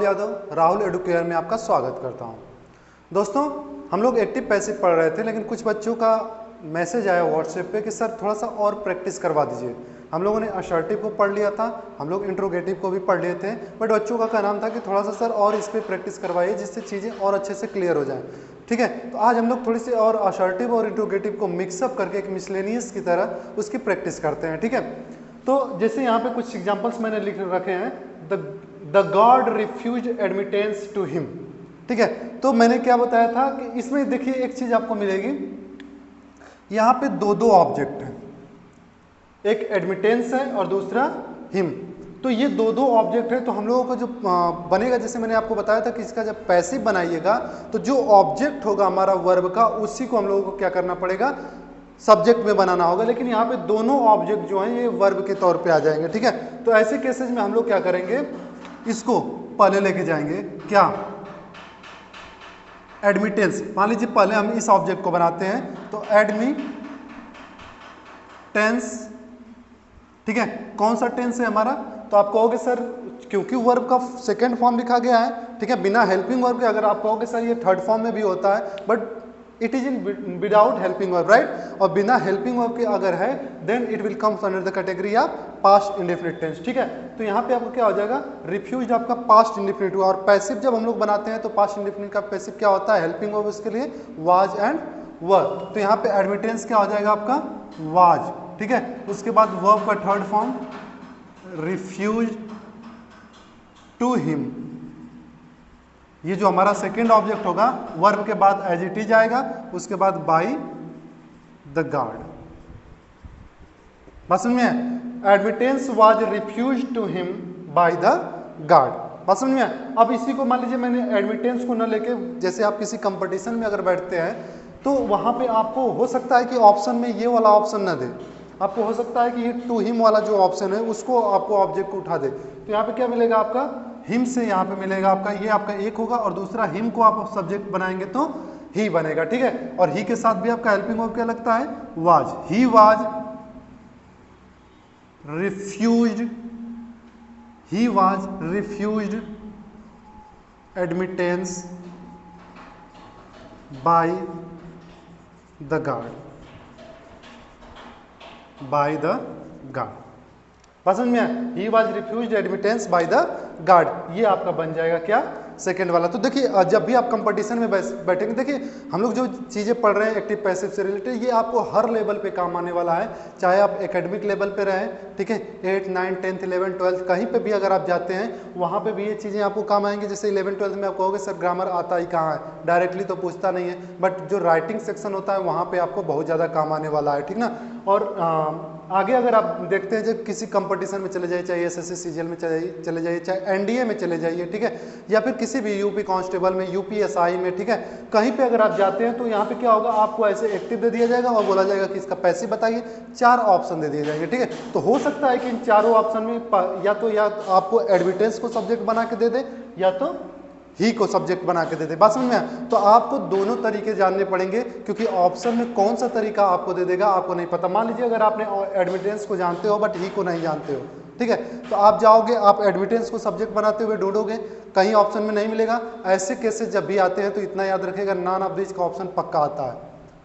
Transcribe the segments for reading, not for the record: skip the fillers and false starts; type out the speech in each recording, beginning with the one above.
Yadav Rahul Educare में आपका स्वागत करता हूं। दोस्तों, हम लोग एक्टिव पैसिव पढ़ रहे थे, लेकिन कुछ बच्चों का मैसेज आया व्हाट्सएप पे कि सर थोड़ा सा और प्रैक्टिस करवा दीजिए। हम लोगों ने असर्टिव को पढ़ लिया था, हम लोग इंट्रोगेटिव को भी पढ़ लिए थे, बट बच्चों का कहना था कि थोड़ा सा सर और इस पर प्रैक्टिस करवाइए जिससे चीज़ें और अच्छे से क्लियर हो जाएं। ठीक है, तो आज हम लोग थोड़ी सी और असर्टिव और इंट्रोगेटिव को मिक्सअप करके एक मिसलेनियस की तरह उसकी प्रैक्टिस करते हैं। ठीक है, तो जैसे यहाँ पे कुछ एग्जाम्पल्स मैंने लिख रखे हैं। The guard refuse admittance to him. ठीक है, तो मैंने क्या बताया था कि इसमें देखिए एक चीज आपको मिलेगी, यहाँ पे दो ऑब्जेक्ट हैं, एक एडमिटेंस है और दूसरा हिम। तो ये दो ऑब्जेक्ट है, तो हम लोगों का जो बनेगा, जैसे मैंने आपको बताया था कि इसका जब पैसिव बनाइएगा तो जो ऑब्जेक्ट होगा हमारा वर्ब का, उसी को हम लोगों को क्या करना पड़ेगा, सब्जेक्ट में बनाना होगा। लेकिन यहाँ पे दोनों ऑब्जेक्ट जो हैं ये वर्ब के तौर पे आ जाएंगे। ठीक है, तो ऐसे केसेस में हम लोग क्या करेंगे, इसको पहले लेके जाएंगे क्या, एडमिटेंस। मान लीजिए पहले हम इस ऑब्जेक्ट को बनाते हैं, तो एडमिटेंस। ठीक है, कौन सा टेंस है हमारा, तो आप कहोगे सर क्योंकि वर्ब का सेकेंड फॉर्म लिखा गया है, ठीक है, बिना हेल्पिंग वर्ब के। अगर आप कहोगे सर ये थर्ड फॉर्म में भी होता है, but it is in without helping verb, right. और बिना हेल्पिंग वर्ब के अगर है, then it will comes under the category of past indefinite tense. ठीक है, तो यहाँ पे आपको क्या हो जाएगा, रिफ्यूज्ड आपका पास्ट इंडेफिनिट हुआ। और पैसिव जब हम लोग बनाते हैं तो पास्ट इंडेफिनिट का पैसिव क्या होता है, हेल्पिंग वर्ब उसके लिए वाज एंड वर। तो यहाँ पे एडमिटेंस क्या हो जाएगा आपका, वाज। ठीक है, उसके बाद वर्ब का third form refuse to him. ये जो हमारा सेकेंड ऑब्जेक्ट होगा, वर्ब के बाद एज इट इज आएगा, उसके बाद बाय द गार्ड। बात समझ में, admittance was refuse to him by the guard. बात समझ में। अब इसी को मान लीजिए मैंने एडमिटेंस को न लेके, जैसे आप किसी कंपटीशन में अगर बैठते हैं तो वहां पे आपको हो सकता है कि ऑप्शन में ये वाला ऑप्शन न दे, आपको हो सकता है कि ये टू हिम वाला जो ऑप्शन है उसको आपको ऑब्जेक्ट को उठा दे। तो यहाँ पे क्या मिलेगा आपका, हिम से यहाँ पे मिलेगा आपका, ये आपका एक होगा, और दूसरा हिम को आप सब्जेक्ट बनाएंगे तो ही बनेगा। ठीक है, और ही के साथ भी आपका हेल्पिंग वर्ब क्या लगता है, was. He was refused, he was refused admittance bye the guard, bye the guard. समझ में, he was refused admittance bye the guard, ये आपका बन जाएगा क्या, सेकंड वाला। तो देखिए जब भी आप कंपटीशन में बैठेंगे, देखिए हम लोग जो चीज़ें पढ़ रहे हैं एक्टिव पैसिव से रिलेटेड, ये आपको हर लेवल पे काम आने वाला है। चाहे आप एकेडमिक लेवल पे रहें, ठीक है, 8, 9, 10, 11, 12 कहीं पे भी अगर आप जाते हैं, वहाँ पे भी ये चीज़ें आपको काम आएंगी। जैसे 11, 12 में आप कहोगे सर ग्रामर आता ही कहाँ है, डायरेक्टली तो पूछता नहीं है, बट जो राइटिंग सेक्शन होता है वहाँ पे आपको बहुत ज़्यादा काम आने वाला है। ठीक ना, और आगे अगर आप देखते हैं जब किसी कंपटीशन में चले जाइए, चाहे एसएससी सीजीएल में चले जाइए, चाहे एनडीए में चले जाइए, ठीक है, या फिर किसी भी यूपी कांस्टेबल में, यूपीएसआई में, ठीक है, कहीं पे अगर आप जाते हैं तो यहाँ पे क्या होगा, आपको ऐसे एक्टिव दे दिया जाएगा और बोला जाएगा कि इसका पैसिव बताइए, 4 ऑप्शन दे दिए जाएंगे। ठीक है, तो हो सकता है कि इन चारों ऑप्शन में या आपको एडमिटेंस को सब्जेक्ट बना के दे दे, या तो ही को सब्जेक्ट बना के दे दे। बात समझ में। तो आपको दोनों तरीके जानने पड़ेंगे, क्योंकि ऑप्शन में कौन सा तरीका आपको दे देगा आपको नहीं पता। मान लीजिए अगर आपने एडमिटेंस को जानते हो बट ही को नहीं जानते हो, ठीक है, तो आप जाओगे, आप एडमिटेंस को सब्जेक्ट बनाते हुए ढूंढोगे, कहीं ऑप्शन में नहीं मिलेगा। ऐसे केसेस जब भी आते हैं तो इतना याद रखिएगा, नॉन ऑफ दिस का ऑप्शन पक्का आता है।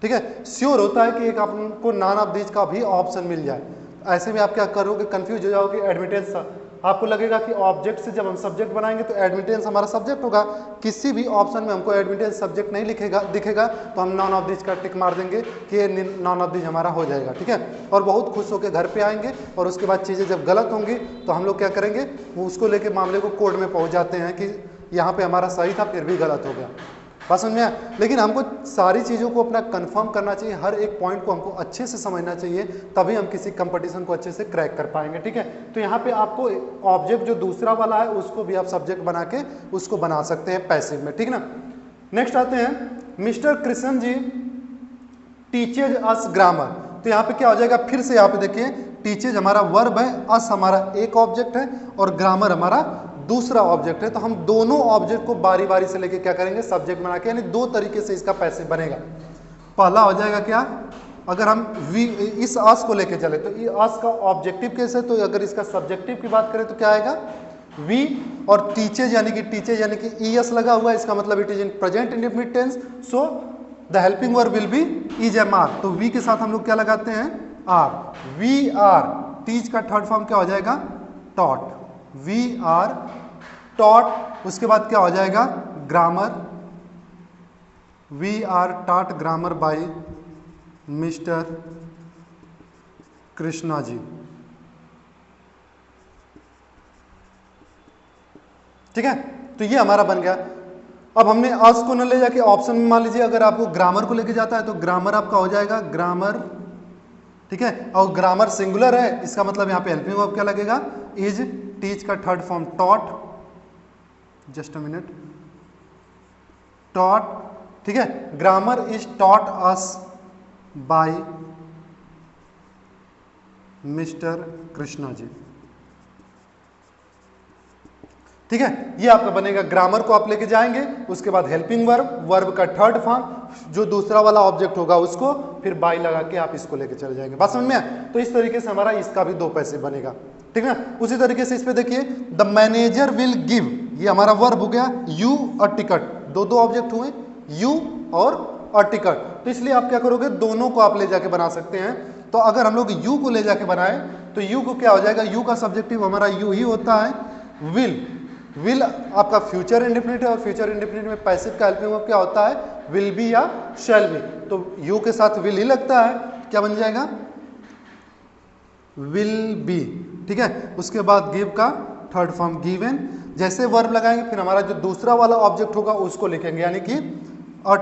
ठीक है, श्योर होता है कि एक आपको नॉन ऑफ दिस का भी ऑप्शन मिल जाए। ऐसे में आप क्या करोगे, कंफ्यूज हो जाओगे। एडमिटेंस आपको लगेगा कि ऑब्जेक्ट से जब हम सब्जेक्ट बनाएंगे तो एडमिटेंस हमारा सब्जेक्ट होगा, किसी भी ऑप्शन में हमको एडमिटेंस सब्जेक्ट नहीं दिखेगा तो हम नॉन ऑफ दिस का टिक मार देंगे कि ये नॉन ऑफ दिस हमारा हो जाएगा। ठीक है, और बहुत खुश होकर घर पे आएंगे, और उसके बाद चीज़ें जब गलत होंगी तो हम लोग क्या करेंगे, वो उसको लेके मामले को कोर्ट में पहुंच जाते हैं कि यहाँ पे हमारा सही था फिर भी गलत हो गया। बात समझ में। लेकिन हमको सारी चीज़ों को अपना कंफर्म करना चाहिए, हर एक पॉइंट को हमको अच्छे से समझना चाहिए, तभी हम किसी कंपटीशन को अच्छे से क्रैक कर पाएंगे। ठीक है, तो यहाँ पे आपको ऑब्जेक्ट जो दूसरा वाला है उसको भी आप सब्जेक्ट बना के उसको बना सकते हैं पैसिव में। ठीक ना, नेक्स्ट आते हैं, मिस्टर कृष्ण जी टीचेज अस ग्रामर। तो यहाँ पे क्या हो जाएगा, फिर से यहाँ पे देखिए, टीचेज हमारा वर्ब है, अस हमारा एक ऑब्जेक्ट है, और ग्रामर हमारा दूसरा ऑब्जेक्ट है। तो हम दोनों ऑब्जेक्ट को बारी बारी से लेके क्या करेंगे, सब्जेक्ट बना के, यानी दो तरीके से इसका पैसिव बनेगा। पहला हो जाएगा क्या, अगर हम इस अस को लेके चले तो ये अस का ऑब्जेक्टिव केस है, तो अगर इसका सब्जेक्टिव की बात करें तो क्या आएगा, वी और टीचेज यानी कि ईएस लगा हुआ है, इसका मतलब it is in present indefinite tense, so the helping verb will be is am are. तो वी के साथ हम लोग क्या लगाते हैं, आर। वी आर, टीच का थर्ड फॉर्म क्या हो जाएगा, टॉट। वी आर टॉट, उसके बाद क्या हो जाएगा, grammar. We are taught grammar by mister Krishna ji. ठीक है, तो ये हमारा बन गया। अब हमने अस को न ले जाके ऑप्शन में मान लीजिए अगर आपको ग्रामर को लेके जाता है तो ग्रामर आपका हो जाएगा ग्रामर। ठीक है, और ग्रामर सिंगुलर है, इसका मतलब यहाँ पे हेल्पिंग वर्ब क्या लगेगा, इज। टीच का third form taught, just a minute, taught. ठीक है, grammar is taught us by mister Krishna ji. ठीक है, ये आपका बनेगा, ग्रामर को आप लेके जाएंगे, उसके बाद हेल्पिंग वर्ब, वर्ब का थर्ड फॉर्म, जो दूसरा वाला ऑब्जेक्ट होगा उसको फिर बाय लगा के आप इसको लेके चले जाएंगे। बात समझ में आया? तो इस तरीके से हमारा इसका भी 2 पैसे बनेगा। ठीक है, उसी तरीके से इस पे देखिए, द मैनेजर विल गिव, ये हमारा वर्ब हो गया, यू और टिकट, दो ऑब्जेक्ट हुए, यू और टिकट। तो इसलिए आप क्या करोगे, दोनों को आप ले जाके बना सकते हैं। तो अगर हम लोग यू को ले जाके बनाए तो यू को क्या हो जाएगा, यू का सब्जेक्टिव हमारा यू ही होता है, विल आपका फ्यूचर इंडेफिनिट है, और फ्यूचर इंडेफिनिट में पैसिव का हेल्पिंग वर्ब क्या होता है, विल बी या शैल बी। तो यू के साथ विल ही लगता है, क्या बन जाएगा, विल बी। ठीक है, उसके बाद गिव का थर्ड फॉर्म गिवन। जैसे वर्ब लगाएंगे फिर हमारा जो दूसरा वाला ऑब्जेक्ट होगा उसको लिखेंगे, यानी कि a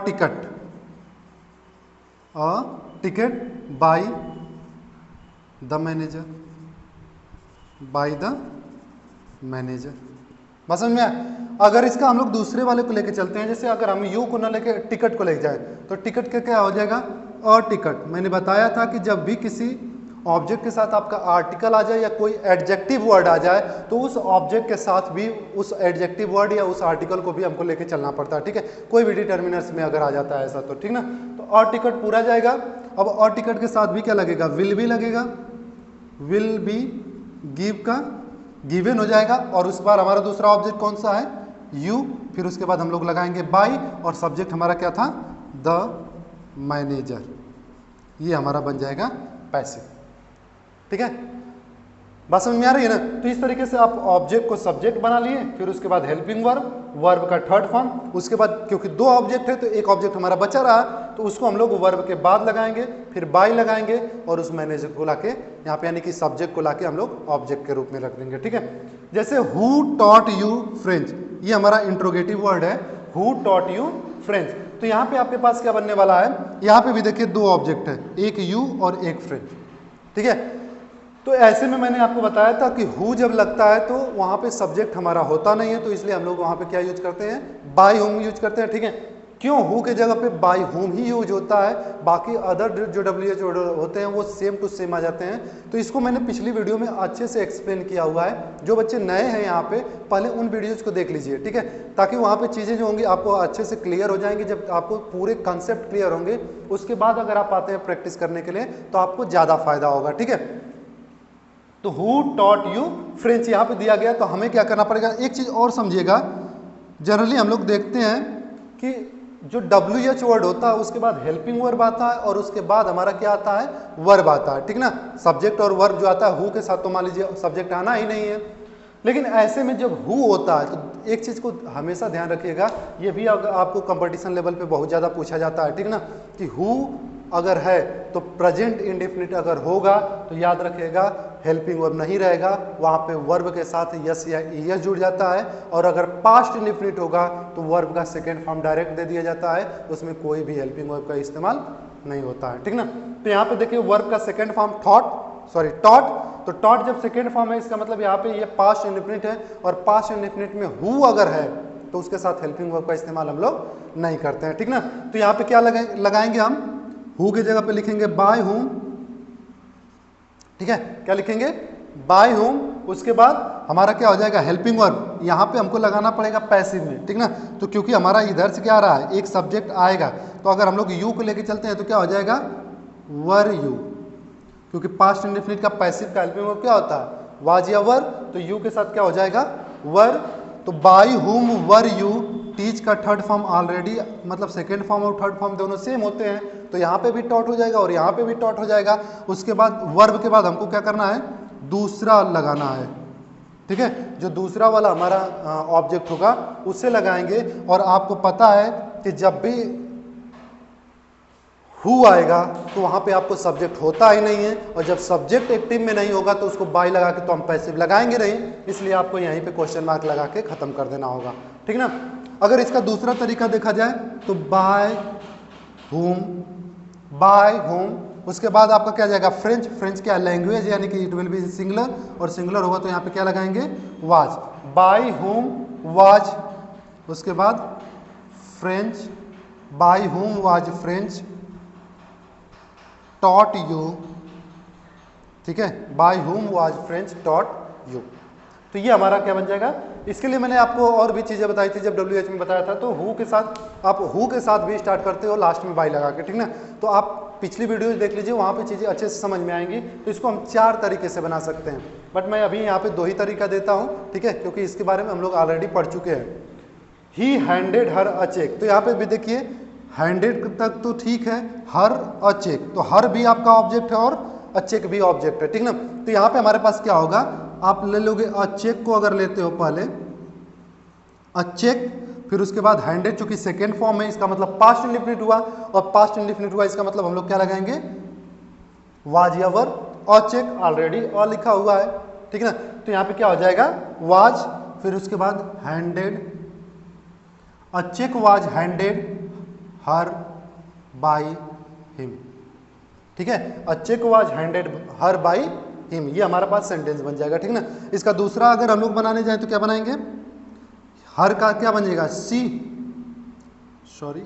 ticket by the manager, by the manager. बस समझ में आया? अगर इसका हम लोग दूसरे वाले को लेके चलते हैं, जैसे अगर हम यू को ना लेके टिकट को लेके जाए तो टिकट का क्या हो जाएगा, अ टिकट। मैंने बताया था कि जब भी किसी ऑब्जेक्ट के साथ आपका आर्टिकल आ जाए या कोई एडजेक्टिव वर्ड आ जाए तो उस ऑब्जेक्ट के साथ भी उस एडजेक्टिव वर्ड या उस आर्टिकल को भी हमको लेके चलना पड़ता है। ठीक है, कोई भी डिटर्मिनर्स में अगर आ जाता है ऐसा तो, ठीक ना, तो अ टिकट पूरा जाएगा। अब अ टिकट के साथ भी क्या लगेगा, विल भी लगेगा, विल बी गिव का गिवन हो जाएगा, और उस बार हमारा दूसरा ऑब्जेक्ट कौन सा है, यू। फिर उसके बाद हम लोग लगाएंगे बाय, और सब्जेक्ट हमारा क्या था, द मैनेजर। ये हमारा बन जाएगा पैसिव। ठीक है, बात समझ में आ रही है ना? तो इस तरीके से आप ऑब्जेक्ट को सब्जेक्ट बना लिए, फिर उसके बाद हेल्पिंग वर्ब, वर्ब का थर्ड फॉर्म, उसके बाद क्योंकि 2 ऑब्जेक्ट है तो एक ऑब्जेक्ट हमारा बचा रहा तो उसको हम लोग वर्ब के बाद लगाएंगे, फिर बाय लगाएंगे, और उस मैनेजर को लाके यहाँ पे यानी कि सब्जेक्ट को लाके हम लोग ऑब्जेक्ट के रूप में रख देंगे। ठीक है, जैसे हु टॉट यू फ्रेंच, ये हमारा इंट्रोगेटिव वर्ड है, हु टॉट यू फ्रेंच। तो यहाँ पे आपके पास क्या बनने वाला है, यहाँ पे भी देखिए 2 ऑब्जेक्ट है, एक यू और एक फ्रेंच। ठीक है, तो ऐसे में मैंने आपको बताया था कि हु जब लगता है तो वहां पे सब्जेक्ट हमारा होता नहीं है, तो इसलिए हम लोग वहां पे क्या यूज करते हैं, बाय हुम यूज करते हैं। ठीक है, क्यों, हु के जगह पे बाय हुम ही यूज होता है, बाकी अदर जो WH होते हैं वो सेम टू सेम आ जाते हैं। तो इसको मैंने पिछली वीडियो में अच्छे से एक्सप्लेन किया हुआ है, जो बच्चे नए हैं यहाँ पे पहले उन वीडियोज को देख लीजिए। ठीक है, ताकि वहाँ पे चीज़ें जो होंगी आपको अच्छे से क्लियर हो जाएंगी। जब आपको पूरे कंसेप्ट क्लियर होंगे उसके बाद अगर आप आते हैं प्रैक्टिस करने के लिए तो आपको ज़्यादा फायदा होगा। ठीक है, तो हु टॉट यू फ्रेंच यहाँ पे दिया गया, तो हमें क्या करना पड़ेगा, एक चीज और समझिएगा। जनरली हम लोग देखते हैं कि जो WH वर्ड होता है उसके बाद हेल्पिंग वर्ब आता है, और उसके बाद हमारा क्या आता है, वर्ब आता है। ठीक ना, सब्जेक्ट और वर्ब जो आता है हु के साथ तो मान लीजिए सब्जेक्ट आना ही नहीं है, लेकिन ऐसे में जब हु होता है तो एक चीज को हमेशा ध्यान रखिएगा, ये भी अगर आपको कंपटीशन लेवल पे बहुत ज्यादा पूछा जाता है। ठीक ना, कि हु अगर है तो प्रेजेंट इंडेफिनिट अगर होगा तो याद रखिएगा हेल्पिंग वर्ब नहीं रहेगा, वहाँ पे वर्ब के साथ यस या ईएस जुड़ जाता है, और अगर पास्ट इंडेफिनिट होगा तो वर्ब का सेकेंड फॉर्म डायरेक्ट दे दिया जाता है, उसमें कोई भी हेल्पिंग वर्ब का इस्तेमाल नहीं होता है। ठीक ना, तो यहाँ पे देखिए वर्ब का सेकेंड फॉर्म टॉट, तो टॉट जब सेकेंड फॉर्म है इसका मतलब यहाँ पे ये पास्ट इंडेफिनिट है, और पास्ट इंडेफिनिट में हु अगर है तो उसके साथ हेल्पिंग वर्ब का इस्तेमाल हम लोग नहीं करते हैं। ठीक ना, तो यहाँ पे क्या लगाएंगे हम, हु की जगह पे लिखेंगे बाय हुम। ठीक है, क्या लिखेंगे, बाय हुम। उसके बाद हमारा क्या हो जाएगा, हेल्पिंग वर्ब, यहाँ पे हमको लगाना पड़ेगा पैसिव में। ठीक ना, तो क्योंकि हमारा इधर से क्या आ रहा है, एक सब्जेक्ट आएगा, तो अगर हम लोग यू को लेके चलते हैं तो क्या हो जाएगा, वर यू, क्योंकि पास्ट इंडेफिनिट का पैसिव का हेल्पिंग वर्ब क्या होता है, वाज या वर, तो यू के साथ क्या हो जाएगा, वर, तो बाई हुम वर यू, टीच का थर्ड फॉर्म ऑलरेडी, मतलब सेकेंड फॉर्म और थर्ड फॉर्म दोनों सेम होते हैं, तो यहाँ पे भी टॉट हो जाएगा और यहाँ पे भी टॉट हो जाएगा। उसके बाद वर्ब के बाद हमको क्या करना है, दूसरा लगाना है, ठीक है, जो दूसरा वाला हमारा ऑब्जेक्ट होगा उससे लगाएंगे। और आपको पता है कि जब भी हु आएगा तो वहां पे आपको सब्जेक्ट होता ही नहीं है, और जब सब्जेक्ट एक्टिव में नहीं होगा तो उसको बाय लगा के तो हम पैसिव लगाएंगे नहीं, इसलिए आपको यहीं पे क्वेश्चन मार्क लगा के खत्म कर देना होगा, ठीक ना। अगर इसका दूसरा तरीका देखा जाए तो बाय होम, उसके बाद आपका क्या जाएगा, फ्रेंच, फ्रेंच क्या लैंग्वेज, यानी कि इट विल बी सिंगुलर, और सिंगुलर होगा तो यहाँ पे क्या लगाएंगे, वाज, बाय होम वाज, उसके बाद French, by whom was French taught you, ठीक है, by whom was French taught you. तो ये हमारा क्या बन जाएगा। इसके लिए मैंने आपको और भी चीज़ें बताई थी जब WH में बताया था, तो हु के साथ आप हु के साथ भी स्टार्ट करते हो लास्ट में बाय लगा के, ठीक ना। तो आप पिछली वीडियोज देख लीजिए, वहाँ पे चीज़ें अच्छे से समझ में आएंगी। तो इसको हम 4 तरीके से बना सकते हैं, बट मैं अभी यहाँ पे 2 ही तरीका देता हूँ, ठीक है, क्योंकि इसके बारे में हम लोग ऑलरेडी पढ़ चुके हैं। ही हैंडेड हर अ चेक, तो यहाँ पे भी देखिए हैंडेड तक तो ठीक है, हर अ चेक, तो हर भी आपका ऑब्जेक्ट है और अ चेक भी ऑब्जेक्ट है, ठीक ना। तो यहाँ पे हमारे पास क्या होगा, आप ले लोगे अ चेक को, अगर लेते हो पहले अ चेक, फिर उसके बाद हैंडेड, चूंकि सेकेंड फॉर्म है इसका मतलब पास्ट इंडेफिनिट हुआ, और पास्ट इंडेफिनिट हुआ इसका मतलब हम लोग क्या लगाएंगे, वाज या वर, अ चेक ऑलरेडी अ लिखा हुआ है, ठीक है ना। तो यहाँ पे क्या हो जाएगा, वाज, फिर उसके बाद handed, a cheque was handed her by him, ठीक है, a cheque was handed her by him, ये हमारा पास सेंटेंस बन जाएगा, ठीक ना। इसका दूसरा अगर हम लोग बनाने जाए तो क्या बनाएंगे, हर का क्या बनेगा, सी, सॉरी,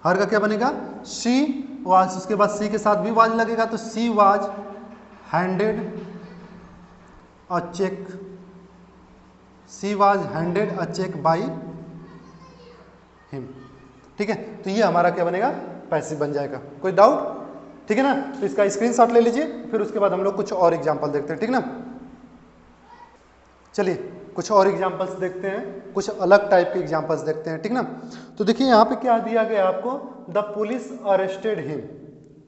हर का क्या बनेगा, सी वाज, उसके बाद सी के साथ भी वाज लगेगा, तो she was handed a cheque, she was handed a cheque by him, ठीक है। तो ये हमारा क्या बनेगा, पैसिव बन जाएगा। कोई डाउट, ठीक है ना। तो इसका स्क्रीनशॉट ले लीजिए, फिर उसके बाद हम लोग कुछ और एग्जांपल देखते हैं, ठीक ना। चलिए कुछ और एग्जांपल्स देखते हैं, कुछ अलग टाइप के एग्जांपल्स देखते हैं, ठीक ना। तो देखिए यहाँ पे क्या दिया गया आपको, the police arrested him,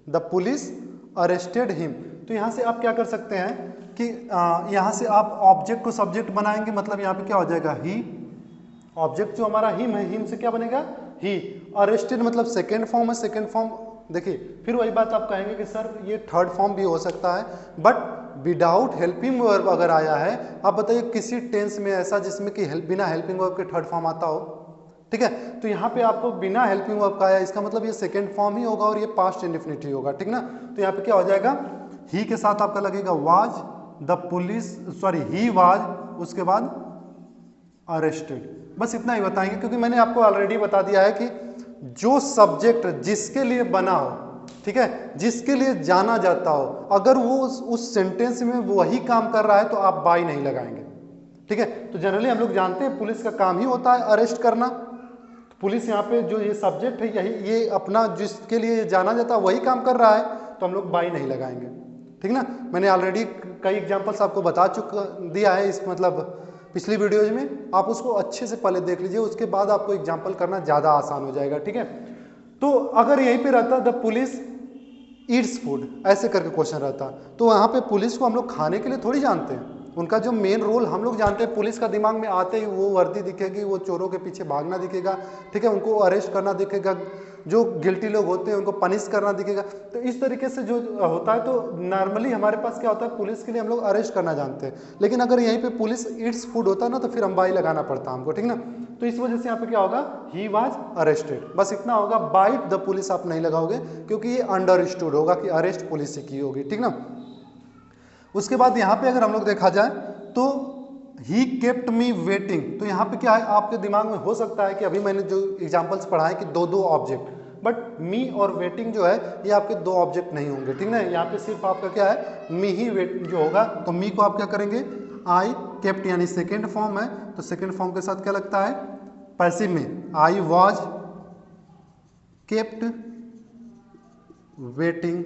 the police arrested him. तो यहाँ से आप क्या कर सकते हैं कि यहाँ से आप ऑब्जेक्ट को सब्जेक्ट बनाएंगे, मतलब यहाँ पे क्या हो जाएगा, ही, ऑब्जेक्ट जो हमारा हिम है, हिम से क्या बनेगा, ही, अरेस्टेड मतलब सेकेंड फॉर्म है, सेकेंड फॉर्म, देखिए फिर वही बात आप कहेंगे कि सर ये थर्ड फॉर्म भी हो सकता है, बट विदाउट हेल्पिंग वर्ब अगर आया है, आप बताइए किसी टेंस में ऐसा जिसमें कि बिना हेल्पिंग वर्ब के थर्ड फॉर्म आता हो, ठीक है। तो यहाँ पे आपको बिना हेल्पिंग वर्ब का आया, इसका मतलब ये सेकेंड फॉर्म ही होगा और ये पास्ट इंडेफिनिट होगा, ठीक ना। तो यहाँ पे क्या हो जाएगा, ही के साथ आपका लगेगा was, the police, sorry he was, उसके बाद अरेस्टेड, बस इतना ही बताएंगे, क्योंकि मैंने आपको ऑलरेडी बता दिया है कि जो सब्जेक्ट जिसके लिए बना हो, ठीक है, जिसके लिए जाना जाता हो, अगर वो उस सेंटेंस में वही काम कर रहा है तो आप बाय नहीं लगाएंगे, ठीक है। तो जनरली हम लोग जानते हैं पुलिस का काम ही होता है अरेस्ट करना, तो पुलिस यहाँ पे जो ये सब्जेक्ट है, यही ये अपना जिसके लिए जाना जाता है वही काम कर रहा है, तो हम लोग बाय नहीं लगाएंगे, ठीक ना। मैंने ऑलरेडी कई एग्जाम्पल्स आपको बता दिया है इस मतलब पिछली वीडियोज में, आप उसको अच्छे से पहले देख लीजिए, उसके बाद आपको एग्जाम्पल करना ज़्यादा आसान हो जाएगा, ठीक है। तो अगर यहीं पे रहता द पुलिस ईट्स फूड, ऐसे करके क्वेश्चन रहता, तो वहाँ पे पुलिस को हम लोग खाने के लिए थोड़ी जानते हैं, उनका जो मेन रोल हम लोग जानते हैं, पुलिस का दिमाग में आते ही वो वर्दी दिखेगी, वो चोरों के पीछे भागना दिखेगा, ठीक है, उनको अरेस्ट करना दिखेगा, जो गिल्टी लोग होते हैं उनको पनिश करना दिखेगा। तो इस तरीके से जो होता है, तो नॉर्मली हमारे पास क्या होता है, पुलिस के लिए हम लोग अरेस्ट करना जानते हैं, लेकिन अगर यहीं पे पुलिस ईट्स फूड होता ना तो फिर हम बाय लगाना पड़ता हमको, ठीक ना। तो इस वजह से यहाँ पे क्या होगा, ही वाज अरेस्टेड, बस इतना होगा, बाय द पुलिस आप नहीं लगाओगे, क्योंकि ये अंडरस्टूड होगा कि अरेस्ट पुलिस की होगी, ठीक ना। उसके बाद यहाँ पे अगर हम लोग देखा जाए तो ही केप्ट मी वेटिंग, तो यहाँ पे क्या है, आपके दिमाग में हो सकता है कि अभी मैंने जो एग्जांपल्स पढ़ाए कि दो ऑब्जेक्ट, बट मी और वेटिंग जो है ये आपके 2 ऑब्जेक्ट नहीं होंगे, ठीक ना। यहाँ पे सिर्फ आपका क्या है, मी ही वेट जो होगा, तो मी को आप क्या करेंगे, आई केप्ट, यानी सेकेंड फॉर्म है, तो सेकेंड फॉर्म के साथ क्या लगता है, पैसिव में, I was kept waiting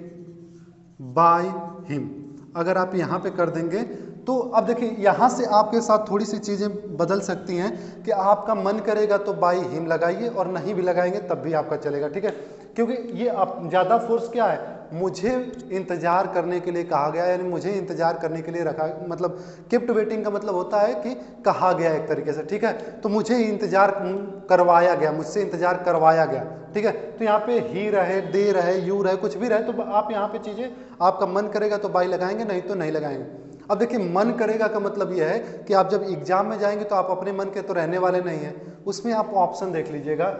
by him. अगर आप यहाँ पे कर देंगे तो अब देखिए यहाँ से आपके साथ थोड़ी सी चीज़ें बदल सकती हैं कि आपका मन करेगा तो बाई हिम लगाइए और नहीं भी लगाएंगे तब भी आपका चलेगा, ठीक है। क्योंकि ये आप ज़्यादा फोर्स क्या है, मुझे इंतजार करने के लिए कहा गया, यानी मुझे इंतजार करने के लिए रखा, मतलब किप्ट वेटिंग का मतलब होता है कि कहा गया एक तरीके से, ठीक है। तो मुझे इंतजार करवाया गया, मुझसे इंतजार करवाया गया, ठीक है। तो यहाँ पे ही रहे, दे रहे, यू रहे, कुछ भी रहे, तो आप यहाँ पे चीज़ें आपका मन करेगा तो बाई लगाएंगे, नहीं तो नहीं लगाएंगे। अब देखिए मन करेगा का मतलब यह है कि आप जब एग्जाम में जाएंगे तो आप अपने मन के तो रहने वाले नहीं हैं, उसमें आप ऑप्शन देख लीजिएगा,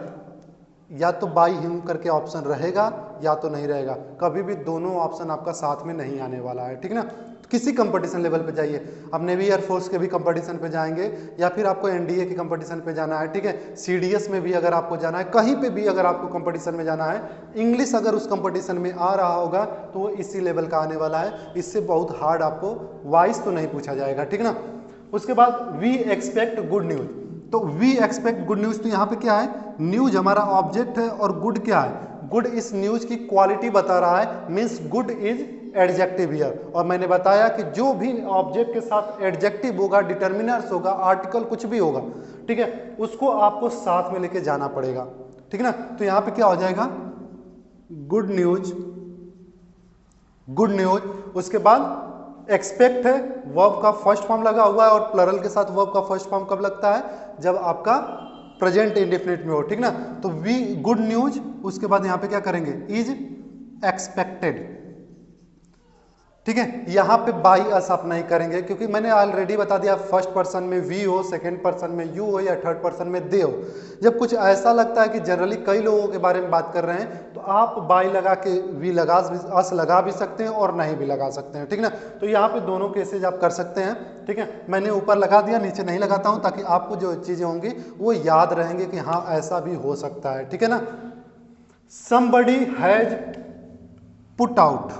या तो बाई हिम करके ऑप्शन रहेगा या तो नहीं रहेगा, कभी भी दोनों ऑप्शन आपका साथ में नहीं आने वाला है, ठीक ना। तो किसी कंपटीशन लेवल पे जाइए, अब नेवी एयरफोर्स के भी कंपटीशन पे जाएंगे या फिर आपको एनडीए के कंपटीशन पे जाना है, ठीक है, सीडीएस में भी अगर आपको जाना है, कहीं पे भी अगर आपको कंपटीशन में जाना है, इंग्लिश अगर उस कंपटीशन में आ रहा होगा तो वो इसी लेवल का आने वाला है, इससे बहुत हार्ड आपको वाइज तो नहीं पूछा जाएगा, ठीक ना। उसके बाद वी एक्सपेक्ट गुड न्यूज, तो वी एक्सपेक्ट गुड न्यूज, तो यहाँ पे क्या है, न्यूज हमारा ऑब्जेक्ट है और गुड क्या है, गुड इस न्यूज की क्वालिटी बता रहा है, means good is adjective here. और मैंने बताया कि जो भी ऑब्जेक्ट के साथ एडजेक्टिव होगा, डिटर्मिनर्स होगा, आर्टिकल कुछ भी होगा, ठीक है, उसको आपको साथ में लेके जाना पड़ेगा, ठीक ना। तो यहाँ पे क्या हो जाएगा, गुड न्यूज, गुड न्यूज। उसके बाद एक्सपेक्ट है, वर्ब का फर्स्ट फॉर्म लगा हुआ है और प्लरल के साथ वर्ब का फर्स्ट फॉर्म कब लगता है, जब आपका प्रेजेंट इंडेफिनिट में हो, ठीक ना। तो वी गुड न्यूज, उसके बाद यहां पे क्या करेंगे, इज एक्सपेक्टेड, ठीक है। यहां पे बाई अस आप नहीं करेंगे क्योंकि मैंने ऑलरेडी बता दिया, फर्स्ट पर्सन में वी हो, सेकंड पर्सन में यू हो या थर्ड पर्सन में दे हो। जब कुछ ऐसा लगता है कि जनरली कई लोगों के बारे में बात कर रहे हैं तो आप बाई लगा के वी लगा, अस लगा भी सकते हैं और नहीं भी लगा सकते हैं, ठीक ना। तो यहाँ पे दोनों केसेज आप कर सकते हैं, ठीक है। मैंने ऊपर लगा दिया, नीचे नहीं लगाता हूं ताकि आपको जो चीजें होंगी वो याद रहेंगे कि हाँ ऐसा भी हो सकता है, ठीक है ना। somebody has put out,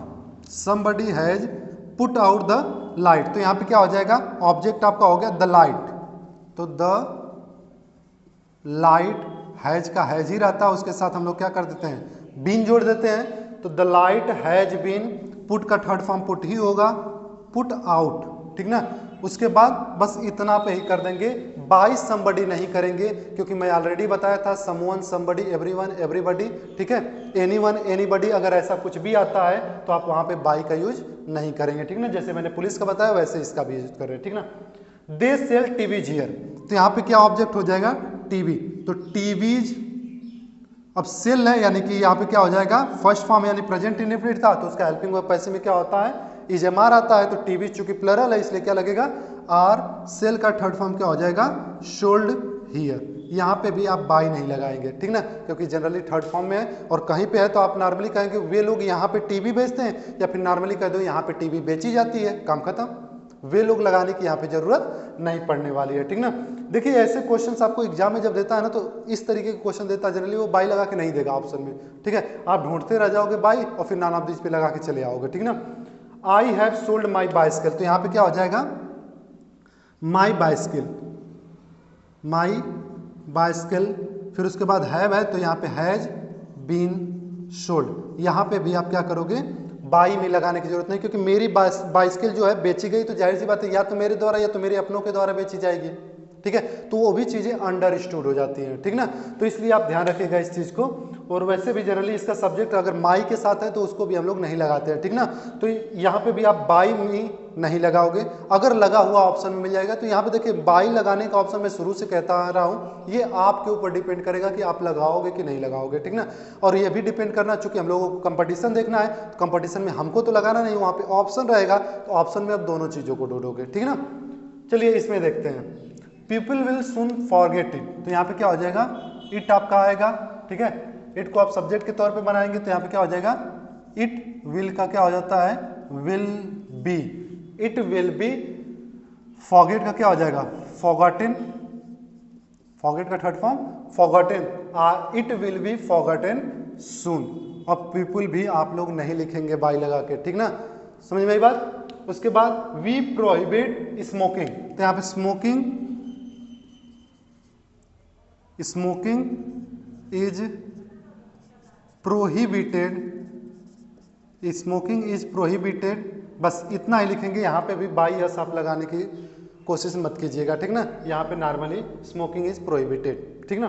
somebody has put out the light, तो यहां पे क्या हो जाएगा, ऑब्जेक्ट आपका हो गया द लाइट, तो द लाइट, हैज का हैज ही रहता है, उसके साथ हम लोग क्या कर देते हैं, बीन जोड़ देते हैं, तो the light has been, put का थर्ड फॉर्म पुट ही होगा, पुट आउट, ठीक ना। उसके बाद बस इतना पे ही कर देंगे, बाय समबडी नहीं करेंगे क्योंकि मैं ऑलरेडी बताया था, समवन, समबडी, एवरीवन, एवरीबडी, ठीक है, एनीवन, एनीबडी, अगर ऐसा कुछ भी आता है तो आप वहां पे बाय का यूज नहीं करेंगे, ठीक ना। जैसे मैंने पुलिस का बताया वैसे इसका भी यूज कर रहे हैं, ठीक ना। दे सेल टीवीज हियर, तो यहाँ पे क्या ऑब्जेक्ट हो जाएगा, टीवी, तो टीवीज, अब सेल है यानी कि यहाँ पे क्या हो जाएगा, फर्स्ट फॉर्म यानी प्रेजेंट इंडेफिनिट था तो उसका हेल्पिंग वर्ब पैसे में क्या होता है, इज एम आर आता है, तो टीवी चूंकि प्लरल है इसलिए क्या लगेगा, आर। सेल का थर्ड फॉर्म क्या हो जाएगा, शोल्ड हियर, यहाँ पे भी आप बाई नहीं लगाएंगे, ठीक ना, क्योंकि जनरली थर्ड फॉर्म में है और कहीं पे है तो आप नॉर्मली कहेंगे वे लोग यहाँ पे टीवी बेचते हैं, या फिर नॉर्मली कह दो यहाँ पे टीवी बेची जाती है, काम खत्म, वे लोग लगाने की यहाँ पे जरूरत नहीं पड़ने वाली है, ठीक ना। देखिए ऐसे क्वेश्चंस आपको एग्जाम में जब देता है ना तो इस तरीके के क्वेश्चन देता है, जनरली वो बाई लगा के नहीं देगा ऑप्शन में, ठीक है, आप ढूंढते रह जाओगे बाई और फिर नॉन ऑफ दिस पे लगा के चले आओगे, ठीक ना। I have sold my bicycle, तो यहाँ पे क्या हो जाएगा, माई बाइसिकल, माई बाइसिकल, फिर उसके बाद हैव है तो यहाँ पे हैज बीन सोल्ड, यहाँ पे भी आप क्या करोगे, बाई में लगाने की जरूरत नहीं क्योंकि मेरी बाइसिकल जो है बेची गई तो जाहिर सी बात है या तो मेरे द्वारा या तो मेरे अपनों के द्वारा बेची जाएगी, ठीक है, तो वो भी चीजें अंडरस्टूड हो जाती हैं, ठीक ना। तो इसलिए आप ध्यान रखिएगा इस चीज को। और वैसे भी जनरली इसका सब्जेक्ट अगर माई के साथ है तो उसको भी हम लोग नहीं लगाते हैं, ठीक ना। तो यहाँ पे भी आप बाई में नहीं लगाओगे, अगर लगा हुआ ऑप्शन में मिल जाएगा। तो यहाँ पे देखिए बाई लगाने का ऑप्शन मैं शुरू से कहता आ रहा हूँ, ये आपके ऊपर डिपेंड करेगा कि आप लगाओगे कि नहीं लगाओगे, ठीक ना। और ये भी डिपेंड करना, चूंकि हम लोगों को कंपटीशन देखना है, तो कंपटीशन में हमको तो लगाना नहीं, वहाँ पे ऑप्शन रहेगा तो ऑप्शन में आप दोनों चीजों को ढूंढोगे, ठीक ना। चलिए इसमें देखते हैं, people will soon forget it, तो यहाँ पे क्या हो जाएगा, इट आपका आएगा, ठीक है, इट को आप सब्जेक्ट के तौर पे बनाएंगे तो यहाँ पे क्या हो जाएगा, इट विल का क्या हो जाता है, will be, it will be, forget का क्या हो जाएगा, फॉरगॉटन, फॉरगेट का third form forgotten, it will be forgotten soon, और पीपल भी आप लोग नहीं लिखेंगे बाई लगा के, ठीक ना, समझ में आई बात। उसके बाद वी प्रोहिबिट स्मोकिंग, तो यहाँ पे smoking, smoking is prohibited, smoking is prohibited बस इतना ही लिखेंगे। यहाँ पे भी बाई एस आप लगाने की कोशिश मत कीजिएगा, ठीक ना। यहाँ पे नॉर्मली स्मोकिंग इज प्रोहिबिटेड, ठीक ना।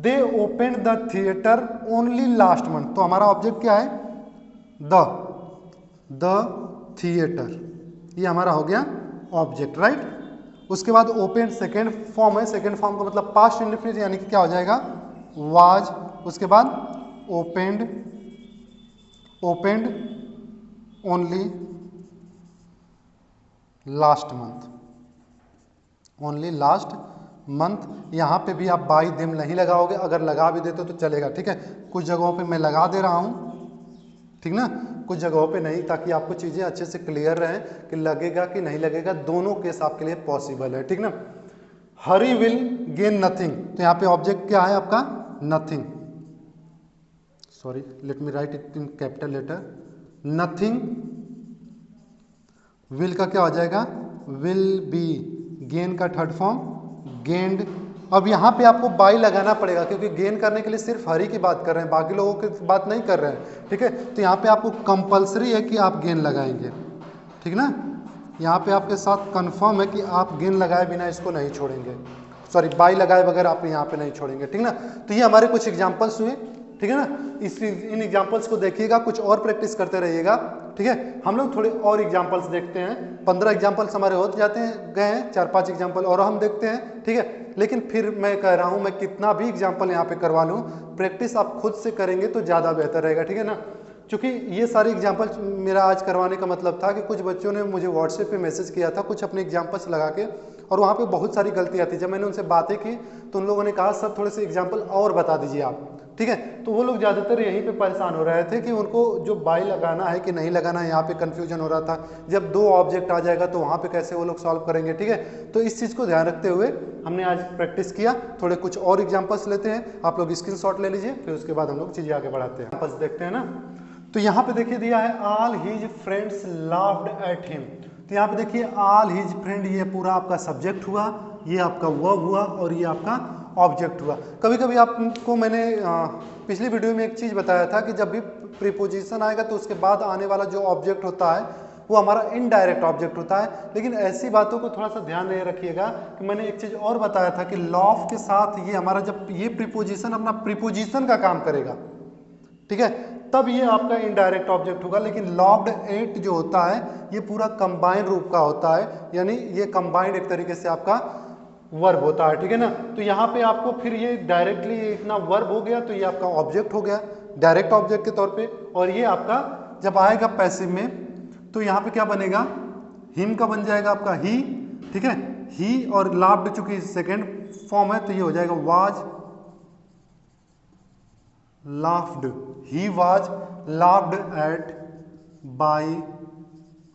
दे open the theatre only last month, तो हमारा ऑब्जेक्ट क्या है, द थिएटर, ये हमारा हो गया ऑब्जेक्ट, राइट। उसके बाद ओपन सेकेंड फॉर्म है, सेकेंड फॉर्म का मतलब पास्ट इंडेफिनिट, यानी कि क्या हो जाएगा, वाज। उसके बाद opened only last month, only last month. यहाँ पे भी आप बाई देम नहीं लगाओगे, अगर लगा भी देते तो चलेगा, ठीक है। कुछ जगहों पे मैं लगा दे रहा हूँ, ठीक ना, कुछ जगहों पे नहीं, ताकि आपको चीज़ें अच्छे से क्लियर रहें कि लगेगा कि नहीं लगेगा, दोनों केस आपके लिए पॉसिबल है, ठीक ना। हरी विल गेन नथिंग, तो यहाँ पे ऑब्जेक्ट क्या है आपका, nothing, sorry let me write it in capital letter, nothing. Will का क्या हो जाएगा, विल बी, गेन का थर्ड फॉर्म गेंड। अब यहाँ पे आपको बाई लगाना पड़ेगा, क्योंकि गेन करने के लिए सिर्फ हरी की बात कर रहे हैं, बाकी लोगों की बात नहीं कर रहे हैं, ठीक है। तो यहाँ पे आपको कंपलसरी है कि आप गेन लगाएंगे, ठीक ना। यहाँ पे आपके साथ कंफर्म है कि आप गेन लगाए बिना इसको नहीं छोड़ेंगे, सॉरी बाई लगाए बगैर आप यहाँ पे नहीं छोड़ेंगे, ठीक ना। तो ये हमारे कुछ एग्जाम्पल्स हुए, ठीक है ना। इन एग्जाम्पल्स को देखिएगा, कुछ और प्रैक्टिस करते रहिएगा, ठीक है। हम लोग थोड़े और एग्जाम्पल्स देखते हैं, 15 एग्जाम्पल्स हमारे हो जाते हैं, गए हैं 4-5 एग्जाम्पल और हम देखते हैं, ठीक है। लेकिन फिर मैं कह रहा हूं, मैं कितना भी एग्जाम्पल यहाँ पे करवा लूँ, प्रैक्टिस आप खुद से करेंगे तो ज़्यादा बेहतर रहेगा, ठीक है ना। क्योंकि ये सारे एग्जाम्पल मेरा आज करवाने का मतलब था कि कुछ बच्चों ने मुझे व्हाट्सएप पे मैसेज किया था कुछ अपने एग्जाम्पल्स लगा के, और वहाँ पे बहुत सारी गलतियाँ थी। जब मैंने उनसे बातें की तो उन लोगों ने कहा सर थोड़े से एग्जाम्पल और बता दीजिए आप, ठीक है। तो वो लोग ज़्यादातर यहीं पे परेशान हो रहे थे कि उनको जो बाई लगाना है कि नहीं लगाना है, यहाँ पे कन्फ्यूजन हो रहा था। जब 2 ऑब्जेक्ट आ जाएगा तो वहाँ पे कैसे वो लोग सॉल्व करेंगे, ठीक है। तो इस चीज़ को ध्यान रखते हुए हमने आज प्रैक्टिस किया। थोड़े कुछ और एग्जाम्पल्स लेते हैं, आप लोग स्क्रीनशॉट ले लीजिए, फिर उसके बाद हम लोग चीज़ें आगे बढ़ाते हैं। एग्जाम्पल्स देखते हैं ना। तो यहाँ पे देखिए दिया है all his friends laughed at him. तो यहाँ पे देखिए ऑल हिज फ्रेंड, ये पूरा आपका सब्जेक्ट हुआ, ये आपका वर्ब हुआ और ये आपका ऑब्जेक्ट हुआ। कभी कभी आपको मैंने पिछली वीडियो में एक चीज़ बताया था कि जब भी प्रीपोजिशन आएगा तो उसके बाद आने वाला जो ऑब्जेक्ट होता है वो हमारा इनडायरेक्ट ऑब्जेक्ट होता है। लेकिन ऐसी बातों को थोड़ा सा ध्यान नहीं रखिएगा कि मैंने एक चीज़ और बताया था कि लॉफ के साथ ये हमारा जब ये प्रीपोजिशन अपना प्रीपोजिशन का काम करेगा, ठीक है, तब ये आपका इनडायरेक्ट ऑब्जेक्ट होगा। लेकिन लॉफ्ड एट जो होता है ये पूरा कंबाइंड रूप का होता है, यानी ये कंबाइंड एक तरीके से आपका वर्ब होता है, ठीक है ना। तो यहाँ पे आपको फिर ये डायरेक्टली इतना वर्ब हो गया तो ये आपका ऑब्जेक्ट हो गया डायरेक्ट ऑब्जेक्ट के तौर पे। और ये आपका जब आएगा पैसिव में तो यहाँ पे क्या बनेगा, हिम का बन जाएगा आपका ही, ठीक है, ही। और लाफ्ड चूंकि सेकेंड फॉर्म है तो ये हो जाएगा was laughed, he was laughed at by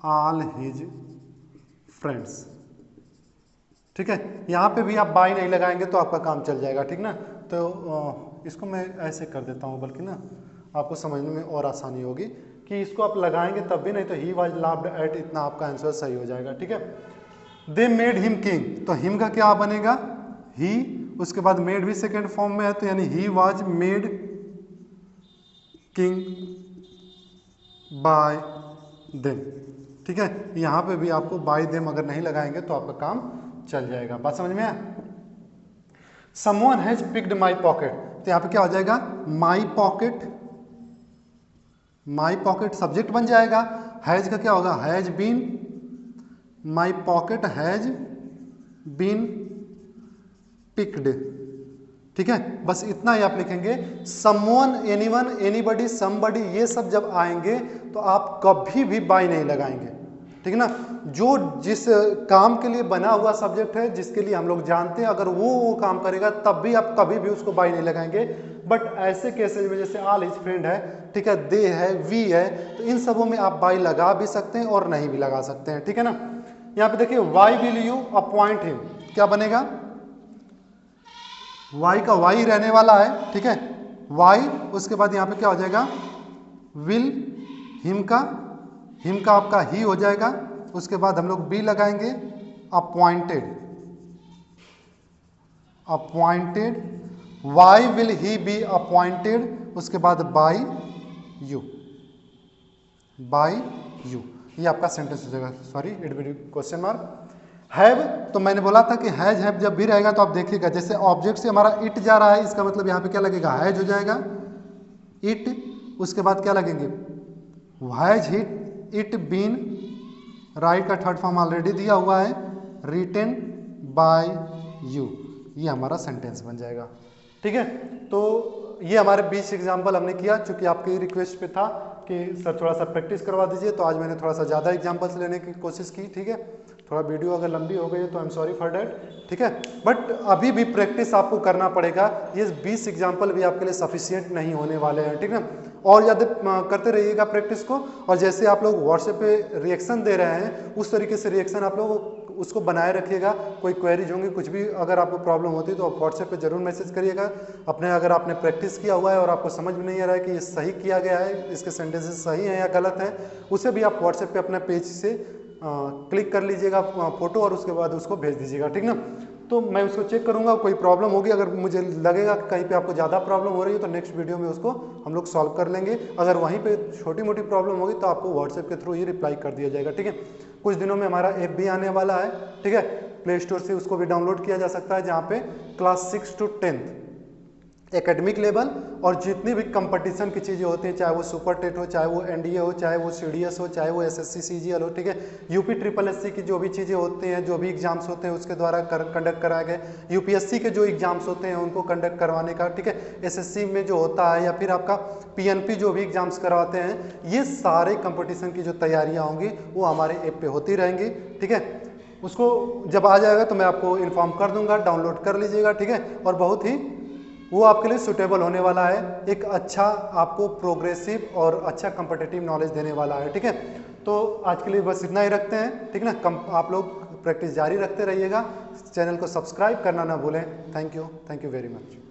all his friends, ठीक है। यहाँ पे भी आप बाई नहीं लगाएंगे तो आपका काम चल जाएगा, ठीक ना। तो इसको मैं ऐसे कर देता हूँ, बल्कि ना आपको समझने में और आसानी होगी कि इसको आप लगाएंगे तब भी नहीं तो ही वाज लाफ्ड एट, इतना आपका आंसर सही हो जाएगा, ठीक है। दे मेड हिम किंग, तो हिम का क्या बनेगा, ही, उसके बाद मेड भी सेकेंड फॉर्म में है तो यानी he was made king bye them, ठीक है। यहाँ पे भी आपको बाय देम अगर नहीं लगाएंगे तो आपका काम चल जाएगा। बात समझ में आया। Someone has picked my pocket, तो यहाँ पे क्या हो जाएगा, my pocket, my pocket subject बन जाएगा। हैज का क्या होगा, has been, my pocket has been picked, ठीक है। बस इतना ही आप लिखेंगे। समवन, एनीवन, एनीबडी, समबडी, ये सब जब आएंगे तो आप कभी भी बाई नहीं लगाएंगे, ठीक है ना। जो जिस काम के लिए बना हुआ सब्जेक्ट है, जिसके लिए हम लोग जानते हैं, अगर वो काम करेगा तब भी आप कभी भी उसको बाई नहीं लगाएंगे। बट ऐसे केसेज में जैसे ऑल हिज फ्रेंड है, ठीक है, दे है, वी है, तो इन सबों में आप बाई लगा भी सकते हैं और नहीं भी लगा सकते हैं, ठीक है ना। यहाँ पे देखिए why will you appoint him, क्या बनेगा, वाई का वाई रहने वाला है, ठीक है, वाई। उसके बाद यहाँ पे क्या हो जाएगा, विल, हिम का आपका ही हो जाएगा। उसके बाद हम लोग बी लगाएंगे, appointed, appointed, why will he be appointed. उसके बाद बाय यू, बाय यू। ये आपका सेंटेंस हो जाएगा, sorry it will question mark. Have, तो मैंने बोला था कि हैज हैव जब भी रहेगा तो आप देखिएगा, जैसे ऑब्जेक्ट से हमारा इट जा रहा है, इसका मतलब यहाँ पे क्या लगेगा, हैज हो जाएगा इट, उसके बाद क्या लगेंगे, हैज इट बीन, राइट का थर्ड फॉर्म ऑलरेडी दिया हुआ है, रिटेन बाय यू, ये हमारा सेंटेंस बन जाएगा। ठीक है, तो ये हमारे 20 एग्जाम्पल हमने किया, चूंकि आपकी रिक्वेस्ट पे था कि सर थोड़ा सा प्रैक्टिस करवा दीजिए, तो आज मैंने थोड़ा सा ज़्यादा एग्जाम्पल्स लेने की कोशिश की। ठीक है, थोड़ा वीडियो अगर लंबी हो गई तो I am sorry for that. ठीक है, बट अभी भी प्रैक्टिस आपको करना पड़ेगा, ये 20 एग्जाम्पल भी आपके लिए सफिशियंट नहीं होने वाले हैं। ठीक है, और ज़्यादा करते रहिएगा प्रैक्टिस को, और जैसे आप लोग व्हाट्सएप पे रिएक्शन दे रहे हैं उस तरीके से रिएक्शन आप लोग उसको बनाए रखिएगा। कोई क्वेरीज होंगी, कुछ भी अगर आपको प्रॉब्लम होती है तो आप व्हाट्सएप पे जरूर मैसेज करिएगा अपने, अगर आपने प्रैक्टिस किया हुआ है और आपको समझ में नहीं आ रहा है कि ये सही किया गया है, इसके सेंटेंसेस सही हैं या गलत हैं, उसे भी आप व्हाट्सएप पे अपने पेज से क्लिक कर लीजिएगा फोटो, और उसके बाद उसको भेज दीजिएगा। ठीक ना, तो मैं उसको चेक करूंगा, कोई प्रॉब्लम होगी, अगर मुझे लगेगा कि कहीं पे आपको ज़्यादा प्रॉब्लम हो रही है तो नेक्स्ट वीडियो में उसको हम लोग सॉल्व कर लेंगे। अगर वहीं पे छोटी मोटी प्रॉब्लम होगी तो आपको व्हाट्सएप के थ्रू ही रिप्लाई कर दिया जाएगा। ठीक है, कुछ दिनों में हमारा ऐप भी आने वाला है। ठीक है, प्ले स्टोर से उसको भी डाउनलोड किया जा सकता है, जहाँ पे class 6 to 10th academic level और जितनी भी कंपटीशन की चीज़ें होती हैं, चाहे वो सुपर टेट हो, चाहे वो एनडीए हो, चाहे वो सीडीएस हो, चाहे वो एसएससी सीजीएल हो, ठीक है, यूपी ट्रिपल एससी की जो भी चीज़ें होती हैं, जो भी एग्जाम्स होते हैं उसके द्वारा कंडक्ट कराए गए, यूपीएससी के जो एग्जाम्स होते हैं उनको कंडक्ट करवाने का, ठीक है, एसएससी में जो होता है या फिर आपका पीएनपी जो भी एग्जाम्स करवाते हैं, ये सारे कंपटीशन की जो तैयारियाँ होंगी वो हमारे ऐप पे होती रहेंगी। ठीक है, उसको जब आ जाएगा तो मैं आपको इन्फॉर्म कर दूंगा, डाउनलोड कर लीजिएगा। ठीक है, और बहुत ही वो आपके लिए सुटेबल होने वाला है, एक अच्छा आपको प्रोग्रेसिव और अच्छा कंपटीटिव नॉलेज देने वाला है। ठीक है, तो आज के लिए बस इतना ही रखते हैं। ठीक ना, आप लोग प्रैक्टिस जारी रखते रहिएगा, चैनल को सब्सक्राइब करना ना भूलें। Thank you very much.